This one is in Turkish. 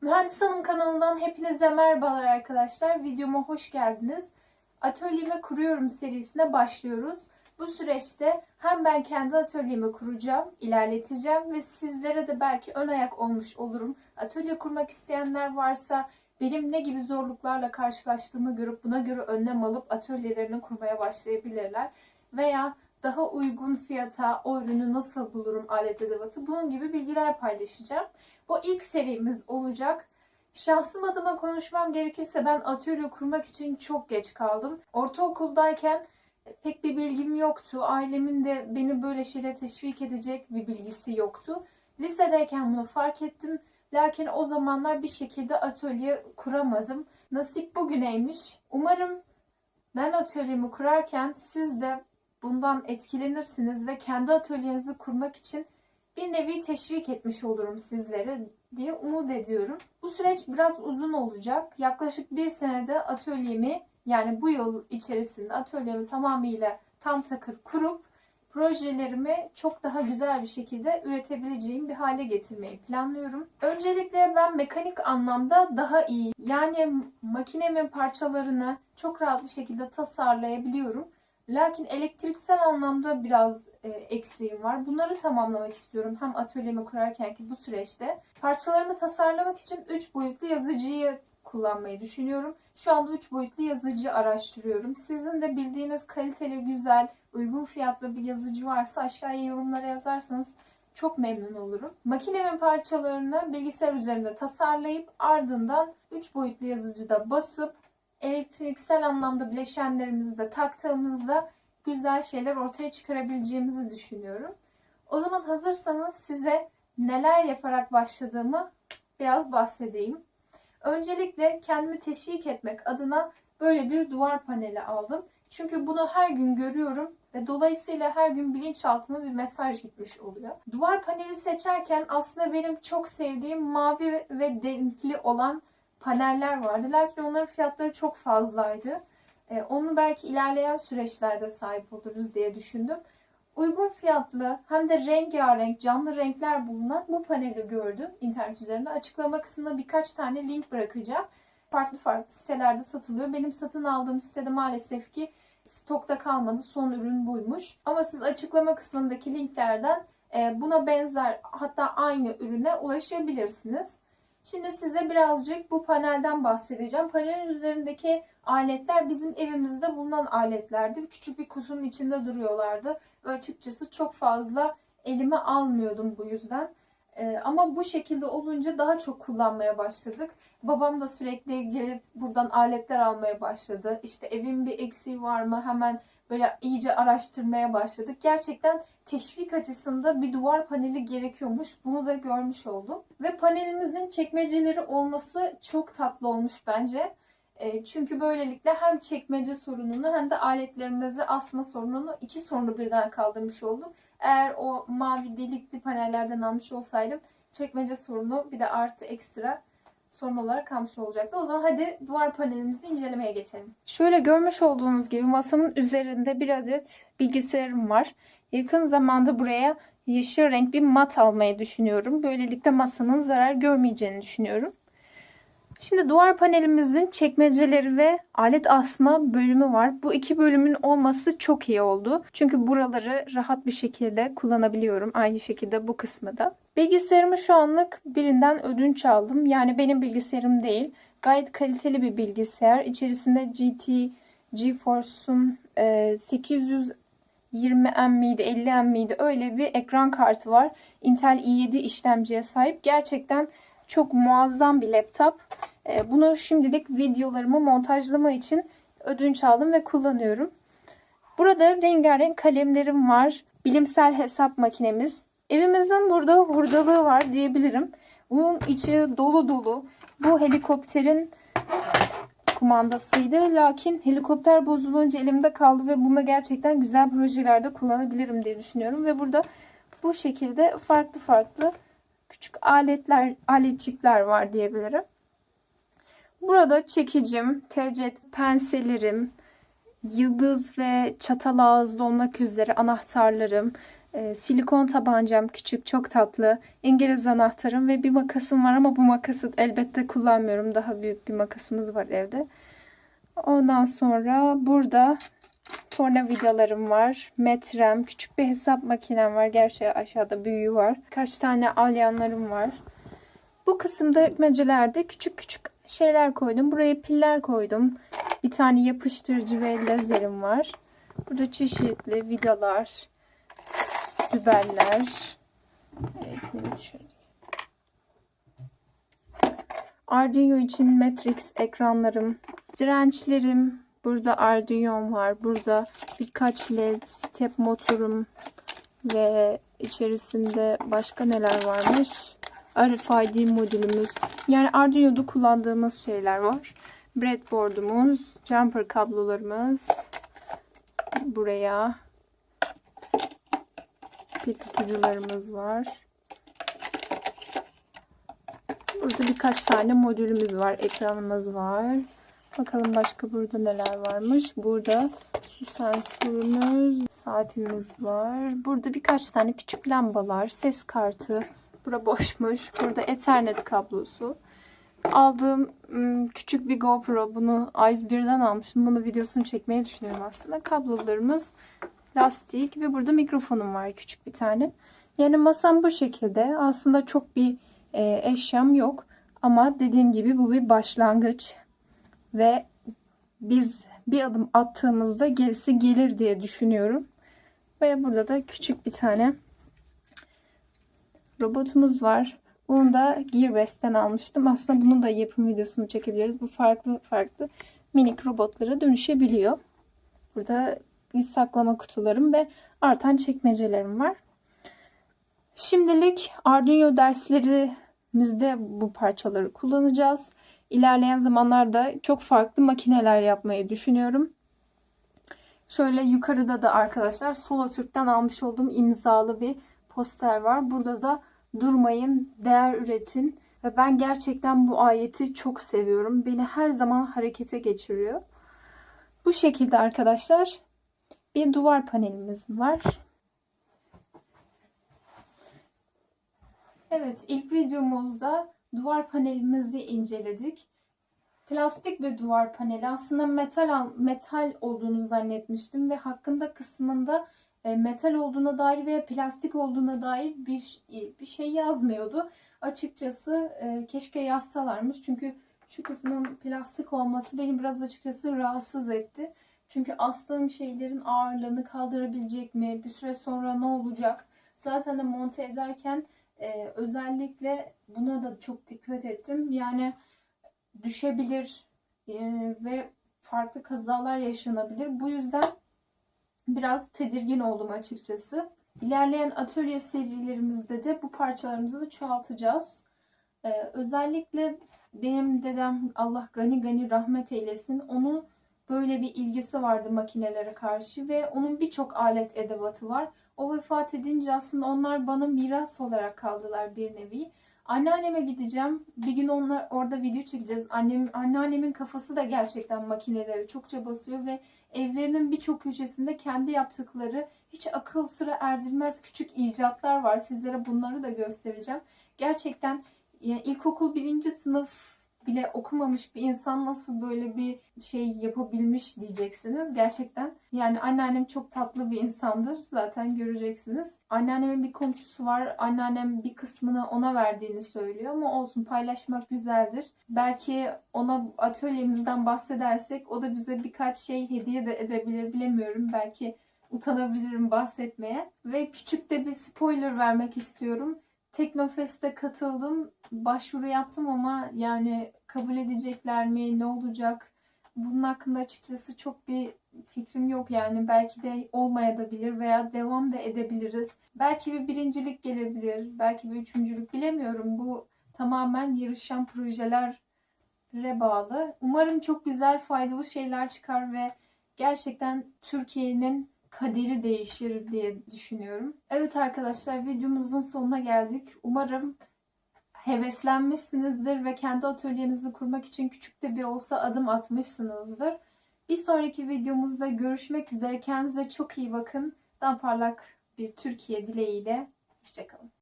Mühendis Hanım kanalından hepinize merhabalar arkadaşlar. Videoma hoş geldiniz. Atölyemi kuruyorum serisine başlıyoruz. Bu süreçte hem ben kendi atölyemi kuracağım, ilerleteceğim ve sizlere de belki ön ayak olmuş olurum. Atölye kurmak isteyenler varsa benim ne gibi zorluklarla karşılaştığımı görüp buna göre önlem alıp atölyelerini kurmaya başlayabilirler. Veya daha uygun fiyata o ürünü nasıl bulurum, alet edevatı, bunun gibi bilgiler paylaşacağım. Bu ilk serimiz olacak. Şahsım adıma konuşmam gerekirse ben atölye kurmak için çok geç kaldım. Ortaokuldayken pek bir bilgim yoktu. Ailemin de beni böyle şeylere teşvik edecek bir bilgisi yoktu. Lisedeyken bunu fark ettim. Lakin o zamanlar bir şekilde atölye kuramadım. Nasip bugüneymiş. Umarım ben atölyemi kurarken siz de bundan etkilenirsiniz ve kendi atölyenizi kurmak için bir nevi teşvik etmiş olurum sizlere diye umut ediyorum. Bu süreç biraz uzun olacak. Yaklaşık bir senede atölyemi, yani bu yıl içerisinde atölyemi tamamıyla tam takır kurup projelerimi çok daha güzel bir şekilde üretebileceğim bir hale getirmeyi planlıyorum. Öncelikle ben mekanik anlamda daha iyi, yani makinemin parçalarını çok rahat bir şekilde tasarlayabiliyorum. Lakin elektriksel anlamda biraz eksiğim var. Bunları tamamlamak istiyorum hem atölyemi kurarken ki bu süreçte. Parçalarımı tasarlamak için 3 boyutlu yazıcıyı kullanmayı düşünüyorum. Şu anda 3 boyutlu yazıcı araştırıyorum. Sizin de bildiğiniz kaliteli, güzel, uygun fiyatlı bir yazıcı varsa aşağıya yorumlara yazarsanız çok memnun olurum. Makinemin parçalarını bilgisayar üzerinde tasarlayıp ardından 3 boyutlu yazıcıda basıp elektriksel anlamda bileşenlerimizi de taktığımızda güzel şeyler ortaya çıkarabileceğimizi düşünüyorum. O zaman hazırsanız size neler yaparak başladığımı biraz bahsedeyim. Öncelikle kendimi teşvik etmek adına böyle bir duvar paneli aldım. Çünkü bunu her gün görüyorum ve dolayısıyla her gün bilinçaltıma bir mesaj gitmiş oluyor. Duvar paneli seçerken aslında benim çok sevdiğim mavi ve renkli olan paneller vardı. Lakin onların fiyatları çok fazlaydı. Onu belki ilerleyen süreçlerde sahip oluruz diye düşündüm. Uygun fiyatlı hem de rengarenk canlı renkler bulunan bu paneli gördüm internet üzerinde. Açıklama kısmına birkaç tane link bırakacağım. Farklı farklı sitelerde satılıyor. Benim satın aldığım sitede maalesef ki stokta kalmadı. Son ürün buymuş. Ama siz açıklama kısmındaki linklerden buna benzer, hatta aynı ürüne ulaşabilirsiniz. Şimdi size birazcık bu panelden bahsedeceğim. Panelin üzerindeki aletler bizim evimizde bulunan aletlerdi. Küçük bir kutunun içinde duruyorlardı. Ve açıkçası çok fazla elime almıyordum bu yüzden. Ama bu şekilde olunca daha çok kullanmaya başladık. Babam da sürekli gelip buradan aletler almaya başladı. İşte evin bir eksiği var mı? Hemen böyle iyice araştırmaya başladık. Gerçekten teşvik açısında bir duvar paneli gerekiyormuş. Bunu da görmüş oldum. Ve panelimizin çekmeceleri olması çok tatlı olmuş bence. Çünkü böylelikle hem çekmece sorununu hem de aletlerimizi asma sorununu, iki sorunu birden kaldırmış oldum. Eğer o mavi delikli panellerden almış olsaydım çekmece sorunu bir de artı ekstra sorun olarak kalmış olacaktı. O zaman hadi duvar panelimizi incelemeye geçelim. Şöyle görmüş olduğunuz gibi masamın üzerinde bir adet bilgisayarım var. Yakın zamanda buraya yeşil renk bir mat almayı düşünüyorum. Böylelikle masamın zarar görmeyeceğini düşünüyorum. Şimdi duvar panelimizin çekmeceleri ve alet asma bölümü var. Bu iki bölümün olması çok iyi oldu. Çünkü buraları rahat bir şekilde kullanabiliyorum. Aynı şekilde bu kısmı da. Bilgisayarımı şu anlık birinden ödünç aldım. Yani benim bilgisayarım değil. Gayet kaliteli bir bilgisayar. İçerisinde GeForce'un 820M miydi 50M miydi öyle bir ekran kartı var. Intel i7 işlemciye sahip. Gerçekten çok muazzam bir laptop. Bunu şimdilik videolarımı montajlama için ödünç aldım ve kullanıyorum. Burada rengarenk kalemlerim var. Bilimsel hesap makinemiz. Evimizin burada hurdalığı var diyebilirim. Bunun içi dolu dolu. Bu helikopterin kumandasıydı. Lakin helikopter bozulunca elimde kaldı ve bunu gerçekten güzel projelerde kullanabilirim diye düşünüyorum. Ve burada bu şekilde farklı farklı küçük aletçikler var diyebilirim. Burada çekicim, TC pensillerim, yıldız ve çatal ağızlı olmak üzere anahtarlarım, Silikon tabancam küçük, çok tatlı. İngiliz anahtarım ve bir makasım var ama bu makası elbette kullanmıyorum. Daha büyük bir makasımız var evde. Ondan sonra burada tornavidalarım var. Metrem, küçük bir hesap makinem var. Gerçi aşağıda büyüğü var. Kaç tane alyanlarım var. Bu kısımda dökmecelerde küçük küçük şeyler koydum. Buraya piller koydum. Bir tane yapıştırıcı ve lazerim var. Burada çeşitli vidalar, dübeller. Evet, şöyle. Arduino için Matrix ekranlarım, dirençlerim. Burada Arduino'm var. Burada birkaç LED, step motorum ve içerisinde başka neler varmış? RFID modülümüz. Yani Arduino'da kullandığımız şeyler var. Breadboard'umuz, jumper kablolarımız. Buraya pil tutucularımız var. Burada birkaç tane modülümüz var. Ekranımız var. Bakalım başka burada neler varmış. Burada su sensörümüz, saatimiz var. Burada birkaç tane küçük lambalar, ses kartı. Bura boşmuş. Burada Ethernet kablosu. Aldığım küçük bir GoPro. Bunu A101'den almıştım. Bunu videosunu çekmeyi düşünüyorum aslında. Kablolarımız, lastik ve burada mikrofonum var küçük bir tane. Yani masam bu şekilde. Aslında çok bir eşyam yok. Ama dediğim gibi bu bir başlangıç. Ve biz bir adım attığımızda gerisi gelir diye düşünüyorum. Ve burada da küçük bir tane robotumuz var. Bunu da Gearbest'ten almıştım. Aslında bunun da yapım videosunu çekebiliriz. Bu farklı farklı minik robotlara dönüşebiliyor. Burada saklama kutularım ve artan çekmecelerim var. Şimdilik Arduino derslerimizde bu parçaları kullanacağız. İlerleyen zamanlarda çok farklı makineler yapmayı düşünüyorum. Şöyle yukarıda da arkadaşlar Solatürk'ten almış olduğum imzalı bir poster var. Burada da durmayın, değer üretin. Ve ben gerçekten bu ayeti çok seviyorum. Beni her zaman harekete geçiriyor. Bu şekilde arkadaşlar bir duvar panelimiz var. Evet, ilk videomuzda duvar panelimizi inceledik. Plastik bir duvar paneli. Aslında metal olduğunu zannetmiştim ve hakkında kısmında metal olduğuna dair veya plastik olduğuna dair bir şey yazmıyordu. Açıkçası keşke yazsalarmış. Çünkü şu kısmın plastik olması beni biraz açıkçası rahatsız etti. Çünkü astığım şeylerin ağırlığını kaldırabilecek mi? Bir süre sonra ne olacak? Zaten de monte ederken özellikle buna da çok dikkat ettim. Yani düşebilir ve farklı kazalar yaşanabilir. Bu yüzden biraz tedirgin oldum açıkçası. İlerleyen atölye serilerimizde de bu parçalarımızı da çoğaltacağız. Özellikle benim dedem, Allah gani gani rahmet eylesin, onun böyle bir ilgisi vardı makinelere karşı ve onun birçok alet edevatı var. O vefat edince aslında onlar bana miras olarak kaldılar bir nevi. Anneanneme gideceğim. Bir gün onlar orada video çekeceğiz. Anneannemin kafası da gerçekten makineleri çokça basıyor ve evlerinin birçok köşesinde kendi yaptıkları hiç akıl sıra erdirmez küçük icatlar var. Sizlere bunları da göstereceğim. Gerçekten yani ilkokul 1. sınıf bile okumamış bir insan nasıl böyle bir şey yapabilmiş diyeceksiniz. Gerçekten yani anneannem çok tatlı bir insandır. Zaten göreceksiniz. Anneannemin bir komşusu var. Anneannem bir kısmını ona verdiğini söylüyor ama olsun, paylaşmak güzeldir. Belki ona atölyemizden bahsedersek o da bize birkaç şey hediye de edebilir, bilemiyorum. Belki utanabilirim bahsetmeye. Ve küçük de bir spoiler vermek istiyorum. Teknofest'e katıldım. Başvuru yaptım ama yani kabul edecekler mi? Ne olacak? Bunun hakkında açıkçası çok bir fikrim yok yani. Belki de olmayabilir veya devam da edebiliriz. Belki bir birincilik gelebilir. Belki bir üçüncülük, bilemiyorum. Bu tamamen yarışan projelere bağlı. Umarım çok güzel, faydalı şeyler çıkar ve gerçekten Türkiye'nin kaderi değişir diye düşünüyorum. Evet arkadaşlar, videomuzun sonuna geldik. Umarım heveslenmişsinizdir ve kendi atölyenizi kurmak için küçük de bir olsa adım atmışsınızdır. Bir sonraki videomuzda görüşmek üzere. Kendinize çok iyi bakın. Daha parlak bir Türkiye dileğiyle. Hoşça kalın.